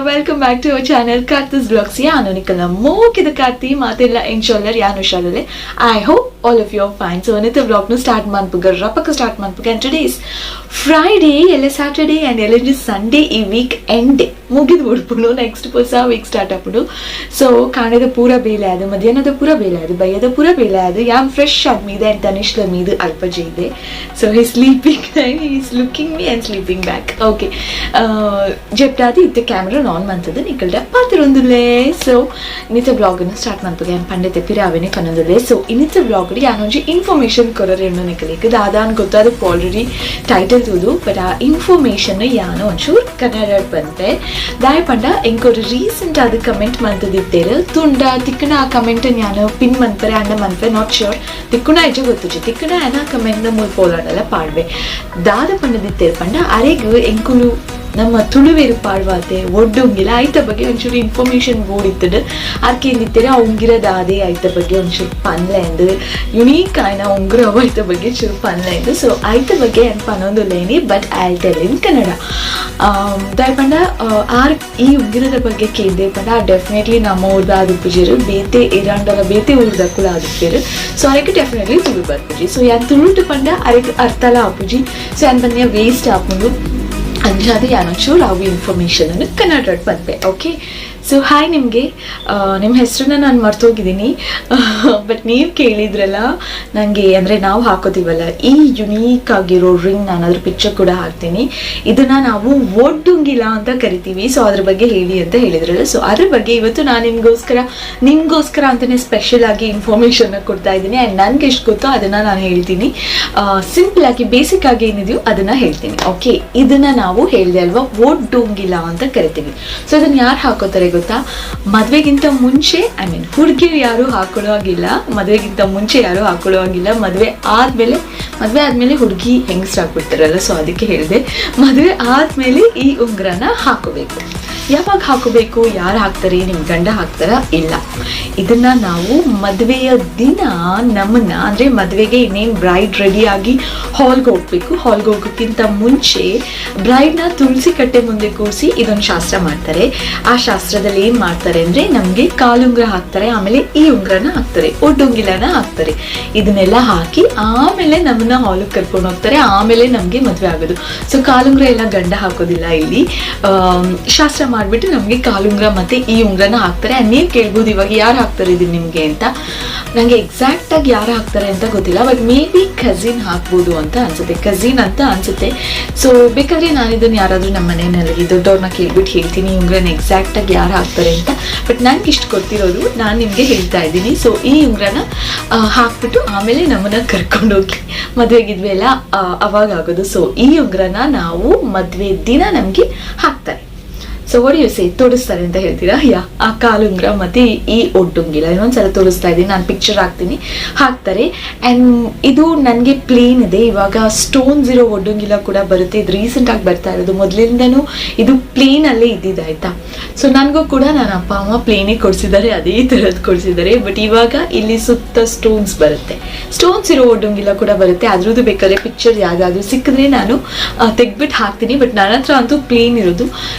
welcome back to our channel Karthi's Vlogs. ನಾನು ನಿಖಿಲ ಮೂಕಿದ ಕಾರ್ತಿ ಮಾತೆಲ್ಲ ಇನ್ಶಾಲ್ಲರ್ ಯಾನು ಶಾಲಲೆ. I hope all of you are fine. So another vlog nu start manpuga rapaka start manpuga and today is Friday, ಎಲ್ಲ Saturday and ಎಲ್ಲ Sunday ಈ week end ಮುಗಿದು ಬಿಡ್ಬಿಡು next ಹೊಸ weak start ಆಗ್ಬಿಡು. So ಕಾಣದ ಪೂರ ಬೇಲೆ ಅದು ಮಧ್ಯಾಹ್ನದ ಪೂರ ಬೇಲೆ ಅದು ಬಯ್ಯದ ಪೂರ ಬೇಲೆ ಅದು ಯಾಮ್ ಫ್ರೆಶ್ ಆದ್ಮೀದೆ ಅಂಡ್ ತನಿಷ್ಲ ಮೀದು ಅಲ್ಪಜಿ ಇದೆ. So he sleeping he is looking me and sleeping back. Okay ಜೆಪ್ಟಾದಿ ಇತ್ತೆ ಕ್ಯಾಮ್ರಾ ಆನ್ ಮಾಡ್ತದೆ ನಿಕಲ್ಡ ಪಾತ್ರೊಂದುಲ್ಲೇ. ಸೊ ಇನ್ನಿತ ಬ್ಲಾಗನ್ನು ಸ್ಟಾರ್ಟ್ ಮಾಡ್ತದೆ ಏನು ಪಂಡೆ ತೆಪ್ಪಿರ ಅವೇನೆ ಕನ್ನೊಂದುಲ್ಲೇ. ಸೊ ಇನ್ನಿತ ಬ್ಲಾಗಲ್ಲಿ ಯಾನೊಂಜಿ ಇನ್ಫಾರ್ಮೇಷನ್ ಕೊರರೆ ಎಣ್ಣು ನಿಕಲಿಕ್ಕೆ ದಾದಾನ್ ಗೊತ್ತಾದಕ್ಕೆ ಆಲ್ರೆಡಿ ಟೈಟಲ್ ತೂದು ಬಟ್ ಆ ಇನ್ಫಾರ್ಮೇಷನ್ ಯಾನೋ ಒಂಚೂರು ಕನ್ನಡ ಬಂತೆ ದಾಯ ಪಂಡ ಎಂಕೊರು ರೀಸೆಂಟ್ ಆದ ಕಮೆಂಟ್ ಮಂತದಿತ್ತೇರು ತುಂಡ ತಿಕ್ಕಣ ಆ ಕಮೆಂಟ್ ನಾನು ಪಿನ್ ಮಂತ್ರೆ ಅಣ್ಣ ಮಂತ್ರೆ ನಾಟ್ ಶ್ಯೂರ್ ತಿಕ್ಕುಣ ಇಜ ಗೊತ್ತು ತಿಕ್ಕಣ ಅಣ್ಣ ಕಮೆಂಟ್ ಮೂಲ ಪೋಲಾಡಲ್ಲ ಪಾಡ್ವೆ ದಾದ ಪಂಡದಿತ್ತೇರು ಪಂಡ ಅರೆಗು ಎಂಕುಲು ನಮ್ಮ ತುಳುವೇರು ಪಾಡ್ವಾತೆ ಒಡ್ಡುಂಗಿಲ್ಲ ಐತ ಬಗ್ಗೆ ಒಂಚೂರು ಇನ್ಫಾರ್ಮೇಷನ್ ಓಡಿತ್ತಡು ಅರ್ಕೇಂದಿತ್ತೇರೆ ಆ ಉಂಗಿರ ದಾದೆ ಐತ ಬಗ್ಗೆ ಒಂಚೂರು ಪನ್ಲೆ ಅಂದು ಯುನೀಕ್ ಆಯ್ನ ಉಂಗುರ ಅವ ಐತ ಬಗ್ಗೆ ಚೂರು ಪನ್ಲೆ ಅಂದು. ಸೊ ಐತ ಬಗ್ಗೆ ಏನು ಪನ್ನೊಂದುಲ್ಲೇನಿ but I tell in Kannada ದಯಪಂಡ ಆರ್ ಈ ಉಂಗಿರದ ಬಗ್ಗೆ ಕೇಳಿದೆ ಪಂಡ ಡೆಫಿನೆಟ್ಲಿ ನಮ್ಮ ಊರ್ದ ಆದುಪ್ಪುಜಿರು ಬೇತೆ ಇರಾಂಡಲ ಬೇತೆ ಊರ್ದ ಕೂಡ ಆದುಪ್ಪೇರು. ಸೊ ಅದಕ್ಕೆ ಡೆಫಿನೆಟ್ಲಿ ತುಳು ಬರ್ಪುಜಿ. ಸೊ ಯಾನ್ ತುಳುಟು ಪಂಡ ಅದಕ್ಕೆ ಅರ್ಥಲ ಆಪುಜಿ. ಸೊ ಯಾನ್ ಬನ್ನಿ ವೇಸ್ಟ್ ಆಪುಂಡು ಅಂಜಾದ ಯಾನೊಂಚೂರು ಅವು ಇನ್ಫಾರ್ಮೇಷನನ್ನು ಕನ್ನಡ ಬಂದೆ. ಓಕೆ ಸೊ ಹಾಯ್ ನಿಮಗೆ ನಿಮ್ಮ ಹೆಸರನ್ನ ನಾನು ಮರ್ತೋಗಿದ್ದೀನಿ ಬಟ್ ನೀವು ಕೇಳಿದ್ರಲ್ಲ ನನಗೆ ಅಂದರೆ ನಾವು ಹಾಕೋತೀವಲ್ಲ ಈ ಯುನೀಕ್ ಆಗಿರೋ ರಿಂಗ್ ನಾನು ಅದ್ರ ಪಿಕ್ಚರ್ ಕೂಡ ಹಾಕ್ತೀನಿ. ಇದನ್ನು ನಾವು ಒಡ್ಡುಂಗಿಲ್ಲ ಅಂತ ಕರಿತೀವಿ. ಸೊ ಅದ್ರ ಬಗ್ಗೆ ಹೇಳಿ ಅಂತ ಹೇಳಿದ್ರಲ್ಲ. ಸೊ ಅದ್ರ ಬಗ್ಗೆ ಇವತ್ತು ನಾನು ನಿಮಗೋಸ್ಕರ ಅಂತಲೇ ಸ್ಪೆಷಲ್ ಆಗಿ ಇನ್ಫಾರ್ಮೇಷನ್ನ ಕೊಡ್ತಾ ಇದ್ದೀನಿ ಆ್ಯಂಡ್ ನನಗೆ ಎಷ್ಟು ಗೊತ್ತೋ ಅದನ್ನು ನಾನು ಹೇಳ್ತೀನಿ. ಸಿಂಪಲ್ ಆಗಿ ಬೇಸಿಕ್ ಆಗಿ ಏನಿದೆಯೋ ಅದನ್ನು ಹೇಳ್ತೀನಿ. ಓಕೆ ಇದನ್ನು ನಾವು ಹೇಳಿದೆ ಅಲ್ವಾ ಒಡ್ಡುಂಗಿಲ್ಲ ಅಂತ ಕರಿತೀವಿ. ಸೊ ಅದನ್ನು ಯಾರು ಹಾಕೋತಾರೆ ಗೊತ್ತಾ? ಮದುವೆಗಿಂತ ಮುಂಚೆ ಐ ಮೀನ್ ಹುಡುಗಿರು ಯಾರು ಹಾಕೊಳ್ಳೋ ಆಗಿಲ್ಲ, ಮದುವೆಗಿಂತ ಮುಂಚೆ ಯಾರು ಹಾಕೊಳ್ಳೋ ಆಗಿಲ್ಲ. ಮದುವೆ ಆದ್ಮೇಲೆ ಹುಡುಗಿ ಹೆಂಗಸ್ರಾಗ್ಬಿಡ್ತಾರಲ್ಲ. ಸೊ ಅದಕ್ಕೆ ಹೇಳಿದೆ ಮದುವೆ ಆದ್ಮೇಲೆ ಈ ಉಂಗುರನ ಹಾಕೋಬೇಕು. ಯಾವಾಗ ಹಾಕೋಬೇಕು, ಯಾರು ಹಾಕ್ತಾರೆ, ನಿಮ್ಮ ಗಂಡ ಹಾಕ್ತಾರ ಇಲ್ಲ. ಇದನ್ನ ನಾವು ಮದುವೆಯ ದಿನ ನಮ್ಮನ್ನ ಅಂದರೆ ಮದುವೆಗೆ ಇನ್ನೇನು ಬ್ರೈಡ್ ರೆಡಿಯಾಗಿ ಹಾಲ್ಗೆ ಹೋಗ್ಬೇಕು. ಹಾಲ್ಗೆ ಹೋಗೋಕ್ಕಿಂತ ಮುಂಚೆ ಬ್ರೈಡ್ನ ತುಳಸಿ ಕಟ್ಟೆ ಮುಂದೆ ಕೂರಿಸಿ ಇದೊಂದು ಶಾಸ್ತ್ರ ಮಾಡ್ತಾರೆ. ಆ ಶಾಸ್ತ್ರದಲ್ಲಿ ಏನು ಮಾಡ್ತಾರೆ ಅಂದರೆ ನಮಗೆ ಕಾಲುಂಗುರ ಹಾಕ್ತಾರೆ, ಆಮೇಲೆ ಈ ಉಂಗುರನ ಹಾಕ್ತಾರೆ, ಒಡ್ಡುಂಗಿಲನ ಹಾಕ್ತಾರೆ. ಇದನ್ನೆಲ್ಲ ಹಾಕಿ ಆಮೇಲೆ ನಮ್ಮನ್ನ ಹಾಲಿಗೆ ಕರ್ಕೊಂಡು ಹೋಗ್ತಾರೆ. ಆಮೇಲೆ ನಮಗೆ ಮದುವೆ ಆಗೋದು. ಸೊ ಕಾಲುಂಗುರ ಎಲ್ಲ ಗಂಡ ಹಾಕೋದಿಲ್ಲ. ಇಲ್ಲಿ ಶಾಸ್ತ್ರ ಮಾಡಿಬಿಟ್ಟು ನಮಗೆ ಕಾಲುಂಗುರ ಮತ್ತು ಈ ಉಂಗುರನ ಹಾಕ್ತಾರೆ. ನೀವು ಕೇಳ್ಬೋದು ಇವಾಗ ಯಾರು ಹಾಕ್ತಾರೆ ಇದು ನಿಮಗೆ ಅಂತ. ನನಗೆ ಎಕ್ಸಾಕ್ಟಾಗಿ ಯಾರು ಹಾಕ್ತಾರೆ ಅಂತ ಗೊತ್ತಿಲ್ಲ ಬಟ್ ಮೇ ಬಿ ಕಝಿನ್ ಹಾಕ್ಬೋದು ಅಂತ ಅನ್ಸುತ್ತೆ, ಕಝಿನ್ ಅಂತ ಅನ್ಸುತ್ತೆ. ಸೊ ಬೇಕಾದ್ರೆ ನಾನು ಇದನ್ನು ಯಾರಾದರೂ ನಮ್ಮ ಮನೆಯಲ್ಲಿ ದೊಡ್ಡವ್ರನ್ನ ಕೇಳ್ಬಿಟ್ಟು ಹೇಳ್ತೀನಿ ಈ ಉಂಗುರನ ಎಕ್ಸಾಕ್ಟಾಗಿ ಯಾರು ಹಾಕ್ತಾರೆ ಅಂತ. ಬಟ್ ನನಗೆ ಇಷ್ಟು ಗೊತ್ತಿರೋದು ನಾನು ನಿಮಗೆ ಹೇಳ್ತಾ ಇದ್ದೀನಿ. ಸೊ ಈ ಉಂಗುರನ ಹಾಕ್ಬಿಟ್ಟು ಆಮೇಲೆ ನಮ್ಮನ್ನ ಕರ್ಕೊಂಡೋಗಿ ಮದುವೆಗಿದ್ವಿ ಎಲ್ಲ ಅವಾಗ ಆಗೋದು. ಸೊ ಈ ಉಂಗುರನ ನಾವು ಮದುವೆ ದಿನ ನಮಗೆ ಹಾಕ್ತಾರೆ. ಸೊ ವಾಟ್ ಯು ಸೇ ತೋರಿಸ್ತಾರೆ ಅಂತ ಹೇಳ್ತೀರಾ? ಆ ಕಾಲುಂಗ್ರ ಮತ್ತು ಈ ಒಡ್ಡುಂಗಿಲ್ಲ ಇನ್ನೊಂದ್ಸಲ ತೋರಿಸ್ತಾ ಇದ್ದೀನಿ, ನಾನು ಪಿಕ್ಚರ್ ಹಾಕ್ತಾರೆ. ಆ್ಯಂಡ್ ಇದು ನನಗೆ ಪ್ಲೇನ್ ಇದೆ. ಇವಾಗ ಸ್ಟೋನ್ಸ್ ಇರೋ ಒಡ್ಡುಂಗಿಲ್ಲ ಕೂಡ ಬರುತ್ತೆ. ಇದು ರೀಸೆಂಟಾಗಿ ಬರ್ತಾ ಇರೋದು, ಮೊದಲಿಂದನೂ ಇದು ಪ್ಲೇನಲ್ಲೇ ಇದ್ದಿದ್ದು ಆಯಿತಾ. ಸೊ ನನಗೂ ಕೂಡ ನನ್ನ ಅಪ್ಪ ಅಮ್ಮ ಪ್ಲೇನಿಗೆ ಕೊಡಿಸಿದ್ದಾರೆ, ಅದೇ ಥರದ್ದು ಕೊಡಿಸಿದ್ದಾರೆ. ಬಟ್ ಇವಾಗ ಇಲ್ಲಿ ಸುತ್ತ ಸ್ಟೋನ್ಸ್ ಬರುತ್ತೆ, ಸ್ಟೋನ್ಸ್ ಇರೋ ಒಡ್ಡುಂಗಿಲ್ಲ ಕೂಡ ಬರುತ್ತೆ. ಅದ್ರದ್ದು ಬೇಕಾದ್ರೆ ಪಿಕ್ಚರ್ ಯಾವುದಾದ್ರೂ ಸಿಕ್ಕಿದ್ರೆ ನಾನು ತೆಗ್ಬಿಟ್ಟು ಹಾಕ್ತೀನಿ. ಬಟ್ ನನ್ನ ಹತ್ರ ಅಂತೂ ಪ್ಲೇನ್ ಇರೋದು.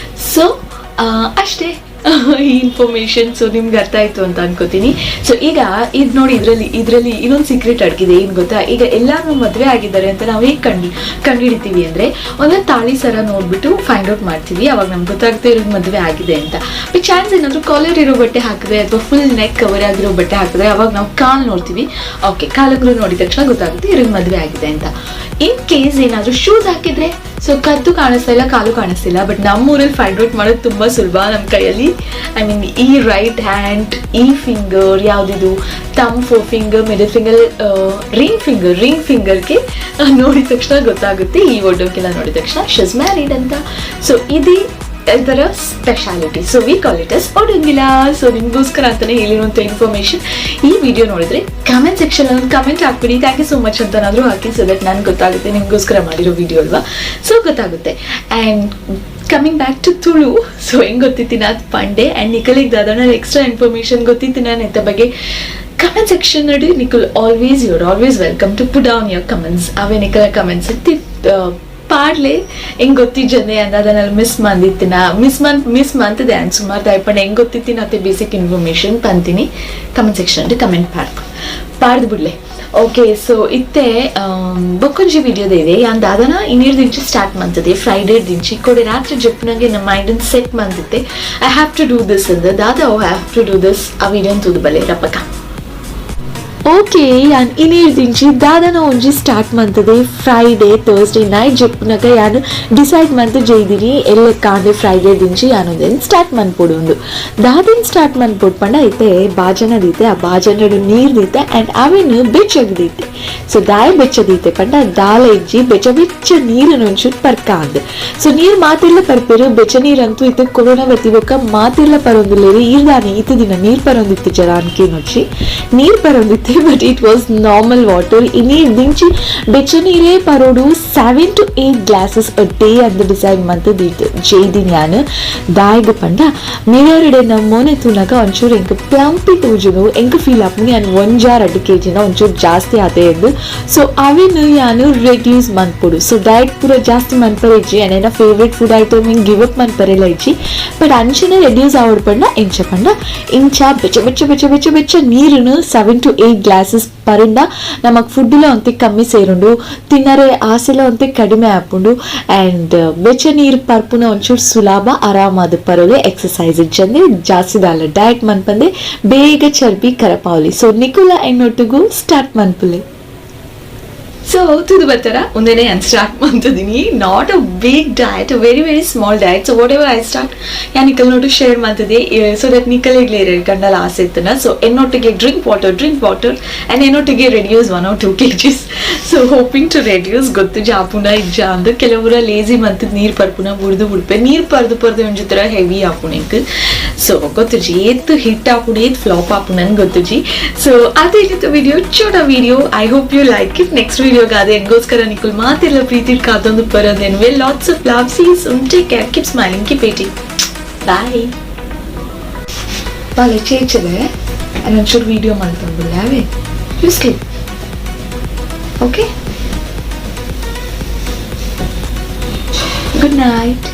ಸೊ ಅಷ್ಟೇ ಈ ಇನ್ಫಾರ್ಮೇಷನ್. ಸೊ ನಿಮ್ಗೆ ಅರ್ಥ ಆಯಿತು ಅಂತ ಅನ್ಕೋತೀನಿ. ಸೊ ಈಗ ಇದು ನೋಡಿ, ಇದರಲ್ಲಿ ಇನ್ನೊಂದು ಸೀಕ್ರೆಟ್ ಅಡಗಿದೆ. ಏನು ಗೊತ್ತಾ, ಈಗ ಎಲ್ಲರೂ ಮದುವೆ ಆಗಿದ್ದಾರೆ ಅಂತ ನಾವು ಹೇಗೆ ಕಂಡುಹಿಡಿತೀವಿ ಅಂದರೆ ಒಂದು ತಾಳಿ ಸರ ನೋಡ್ಬಿಟ್ಟು ಫೈಂಡ್ ಔಟ್ ಮಾಡ್ತೀವಿ. ಅವಾಗ ನಮ್ಗೆ ಗೊತ್ತಾಗುತ್ತೆ ಇವ್ರಿಗೆ ಮದುವೆ ಆಗಿದೆ ಅಂತ. ಬಟ್ ಚಾನ್ಸ್ ಏನಾದರೂ ಕಾಲರ್ ಇರೋ ಬಟ್ಟೆ ಹಾಕಿದ್ರೆ ಅಥವಾ ಫುಲ್ ನೆಕ್ ಕವರ್ ಆಗಿರೋ ಬಟ್ಟೆ ಹಾಕಿದ್ರೆ ಅವಾಗ ನಾವು ಕಾಲು ನೋಡ್ತೀವಿ. ಓಕೆ ಕಾಲುಗಳು ನೋಡಿದ ತಕ್ಷಣ ಗೊತ್ತಾಗುತ್ತೆ ಇವ್ರಿಗೆ ಮದುವೆ ಆಗಿದೆ ಅಂತ. ಇನ್ ಕೇಸ್ ಏನಾದರೂ ಶೂಸ್ ಹಾಕಿದ್ರೆ ಸೊ ಕತ್ತು ಕಾಣಿಸ್ತಾ ಇಲ್ಲ, ಕಾಲು ಕಾಣಿಸ್ತಿಲ್ಲ. ಬಟ್ ನಮ್ಮೂರಲ್ಲಿ ಫೈಂಡ್ ಔಟ್ ಮಾಡೋದು ತುಂಬ ಸುಲಭ. ನಮ್ಮ ಕೈಯಲ್ಲಿ ಐ ಮೀನ್ ಈ ರೈಟ್ ಹ್ಯಾಂಡ್, ಈ ಫಿಂಗರ್ ಯಾವುದಿದು, thumb fore finger, middle finger, ring ಫಿಂಗರ್ಗೆ ನೋಡಿದ ತಕ್ಷಣ ಗೊತ್ತಾಗುತ್ತೆ ಈ ಒಡ್ಡೋಕೆಲ್ಲ ನೋಡಿದ ತಕ್ಷಣ ಶೀಸ್ ಮ್ಯಾರಿಡ್ ಅಂತ. ಸೊ ಇದೇ ಇದರ speciality. So we call it as ಒಡ್ಡುಂಗಿಲ್ಲ. ಸೊ ನಿಮಗೋಸ್ಕರ ಅಂತಲೇ ಹೇಳಿರುವಂಥ ಇನ್ಫಾರ್ಮೇಷನ್. ಈ ವಿಡಿಯೋ ನೋಡಿದ್ರೆ ಕಮೆಂಟ್ ಸೆಕ್ಷನ್ ಅಲ್ಲಿ ಕಮೆಂಟ್ ಹಾಕ್ಬಿಡಿ, ಥ್ಯಾಂಕ್ ಯು ಸೋ ಮಚ್ ಅಂತನಾದರೂ ಹಾಕಿ. ಸೊ ದಟ್ ನನಗೆ ಗೊತ್ತಾಗುತ್ತೆ ನಿಮಗೋಸ್ಕರ ಮಾಡಿರೋ ವಿಡಿಯೋ ಅಲ್ವಾ. ಸೊ ಗೊತ್ತಾಗುತ್ತೆ. And coming back to Tulu. So ಹೆಂಗೆ ಗೊತ್ತಿತ್ತು ಅದು ಪಂಡೆ ಆ್ಯಂಡ್ ನಿಖಲಿಗೆ ದಾದಾ ಎಕ್ಸ್ಟ್ರಾ ಇನ್ಫಾರ್ಮೇಷನ್ ಗೊತ್ತಿತ್ತು ನಾನು ಎತ್ತ ಬಗ್ಗೆ ಕಮೆಂಟ್ ಸೆಕ್ಷನ್ ನೋಡಿ. ನಿಖಲ್ always welcome to put down your comments. Away ನಿಖಲ comments ಪಾಡ್ಲೆ ಹೆಂಗ್ ಗೊತ್ತಿಜ್ಜಂದೆ ಅನ್ನೋದನ್ನೆಲ್ಲ ಮಿಸ್ ಮಂತದೆ ಅನ್ ಸುಮಾರು ದಯಪಂಡ ಹೆಂಗ್ ಗೊತ್ತಿತ್ತೀನಿ ಅತ್ತೆ ಬೇಸಿಕ್ ಇನ್ಫಾರ್ಮೇಶನ್ ಪಂತೀನಿ ಕಮೆಂಟ್ ಸೆಕ್ಷನ್ ಕಮೆಂಟ್ ಪಾಡ್ದು ಬಿಡ್ಲೆ. ಓಕೆ, ಸೊ ಇತ್ತೆ ಬೊಕ್ಕೊಂಜಿ ವಿಡಿಯೋದ ಇದೆ ಯಾನ್ ದಾದನ ಇನ್ನೇರು ದಿಂಚಿ ಸ್ಟಾರ್ಟ್ ಮಂತದೆ ಫ್ರೈಡೇ ದಿಂಚಿ ಕೊಡೆ ರಾತ್ರಿ ಜಪ್ಪನಂಗೆ ನಮ್ಮ ಮೈಂಡ್ ಸೆಟ್ ಮಂತಿತ್ತೆ I have to do this ಅಂದ ದಾದ I have to do this ಆ ವಿಡಿಯೋನ್ ತೂದು ಬಲೆ ರಪ್ಪಕ. ಓಕೆ, ಯಾನ್ ಇನ್ನೇರು ದಿಂಚಿ ದಾದನ ಒಂಜಿ ಸ್ಟಾರ್ಟ್ ಮಂತದೆ ಫ್ರೈಡೇ ಥರ್ಸ್ಡೇ ನೈಟ್ ಜಪ್ಪುನಗ ಯಾನು ಡಿಸೈಡ್ ಮಂತ್ ಜೈದಿನಿ ಎಲ್ಲ ಕಾಂಡೆ ಫ್ರೈಡೇ ದಿಂಚಿ ಯಾನೊಂದೇನು ಸ್ಟಾರ್ಟ್ ಮನ್ಪೊಡು ಉಂದು ದಾದಿನ ಸ್ಟಾರ್ಟ್ ಮನ್ಪೊಡ್ಪಂಡ ಐತೆ ಬಾಜನ ದೀತೆ ಆ ಬಾಜನಡು ನೀರು ದೀತೆ ಆ್ಯಂಡ್ ಅವೇನು ಬೆಚ್ಚಗೆ ದೀತೆ. ಸೊ ದಾಯ ಬೆಚ್ಚದೀತೆ ಪಂಡ ದಾಲ ಇಜ್ಜಿ ಬೆಚ್ಚ ನೀರನ್ನು ಒಂಚೂರು ಪರ್ಕ ಅಂದ್. ಸೊ ನೀರು ಮಾತಿರ್ಲ ಪರ್ಪೇರು ಬೆಚ್ಚ ನೀರಂತೂ ಇತ್ತು ಕೊರೋನಾ ಬತ್ತಿಬೊಕ್ಕ ಮಾತಿರ್ಲ ಪರೊಂದಿಲ್ಲೇರಿ ಈರ್ದಾನೆ ಈತ ದಿನ ನೀರು ಪರೊಂದಿತ್ತು ಜರ ಅನ್ಕೇನೊಚ್ಚಿ ನೀರು ಪರೊಂದಿತ್ತೆ but it was normal water. ಈ ನೀರು ದಿಂಚಿ ಬೆಚ್ಚ ನೀರೇ ಪರೋಡು 7 to 8 glasses a day ಅಂತ ಡಿಸೈಡ್ ಮಂತದಿತ್ತು ಜೈದಿನಿ ಯಾನು ದಾಯಿಗೆ ಪಂಡ ಮಿರರ್ಡೆ ನಮ್ಮ ಮೋನೆ ತುನಗ ಒಂಚೂರು ಎಂಕ ಪ್ಲಂಪಿ ತೂಜುನು ಎಂಕ ಫೀಲ್ ಆಪುನಿ ಯಾನು 1 jar 2 kg ಒಂಚೂರು ಜಾಸ್ತಿ ಆತೆ ಎಂದು. ಸೊ ಅವೇನು ಯಾನು ರೆಡ್ಯೂಸ್ ಮನ್ಪೊಡು. ಸೊ ಡಯಟ್ ಪೂರ ಜಾಸ್ತಿ ಮನ್ಪರೆ ಇಜ್ಜಿ ಏನೇನ ಫೇವ್ರೆಟ್ ಫುಡ್ ಐಟಮ್ ಹಿಂಗೆ ಗಿವ್ ಅಪ್ ಮನ್ಪರೆಲ್ಲ ಇಜ್ಜಿ ಬಟ್ ಅಂಚನೆ ರೆಡ್ಯೂಸ್ ಆವಡ್ ಪಂಡ ಎಂಚ ಪಂಡ ಇಂಚ ಬೆಚ್ಚ ನೀರನ್ನು 7 to 8 glasses ಪರಿಂದ ನಮಗ್ ಫುಡ್ಲ ಒಂತೆ ಕಮ್ಮಿ ಸೇರುಂಡು ತಿನ್ನರೆ ಆಸೆಲ ಒಂತೆ ಕಡಿಮೆ ಆಪುಂಡು ಆ್ಯಂಡ್ ಬೆಚ್ಚ ನೀರು ಪರ್ಪುನ ಒಂಚೂರು ಸುಲಭ ಆರಾಮಾದ ಪರೋಲೆ ಎಕ್ಸಸೈಸ್ ಇಜ್ಜಂದೆ ಜಾಸ್ತಿ ದಾಲ ಡಯಟ್ ಮನ್ಪಂದೆ ಬೇಗ ಚರ್ಬಿ ಕರಪಾವಲಿ. ಸೊ ನಿಕುಲ ಎನ್ನೊಟ್ಟಿಗೂ ಸ್ಟಾರ್ಟ್ ಮನ್ಪುಲೆ. ಸೊ ತುದು ಬರ್ತಾರ ಒಂದೇನೆ ನಾನು ಸ್ಟಾರ್ಟ್ ಮಾಡ್ತಿದ್ದೀನಿ. Not a big diet, a very very small diet. So whatever I start ಯಾ ನಿಕಲ್ ನೋಟು ಶೇರ್ ಮಾಡ್ತಿದ್ದೆ ಸೊ ದಟ್ ನಿಕಲ್ ಇಗ್ಲೇರೆ ಗಂಡಲ ಆಸೆ ಇತ್ತನ. ಸೊ ಎನ್ನೊಟ್ಟಿಗೆ ಡ್ರಿಂಕ್ ವಾಟರ್ ಆ್ಯಂಡ್ ಎನ್ನೊಟ್ಟಿಗೆ reduce 1 or 2 kgs. So hoping to reduce ಗೊತ್ತು ಜಾಪುನ ಇಜ್ಜ ಅಂದು ಕೆಲವರ ಲೇಜಿ ಮಂತದ ನೀರು ಪರ್ಪುನ ಬುಡ್ದು ಬಿಡ್ಪೆ ನೀರು ಪರ್ದು ಒಂಜಿ ಥರ ಹೆವಿ ಆಪುಣೆಕ್. ಸೊ ಗೊತ್ತುಜಿ ಏತ್ ಹಿಟ್ ಆಪುಣ ಏತ್ ಫ್ಲಾಪ್ ಆಪುಣನ್ ಗೊತ್ತುಜಿ. ಸೊ ಅದೇ ವಿಡಿಯೋ ಚೋಟ video. I hope you like it. Next video ಗಾದೆ ಹೆಂಗೋಸ್ಕರ ನಿಕುಲ್ ಮಾತೆಲ್ಲ ಪ್ರೀತಿ ಕಾದೊಂದು ಬರೋದೇನು. Lots of love, sis take care, keep smiling, keep eating. Bye. ಬಾಳೆ ಚೇಚದೆ ಒಂಚೂರು ವಿಡಿಯೋ ಮಾಡ್ಕೊಂಡ್ಬಿಡ್ಲೆ ಅವೇ you sleep. Okay, good night.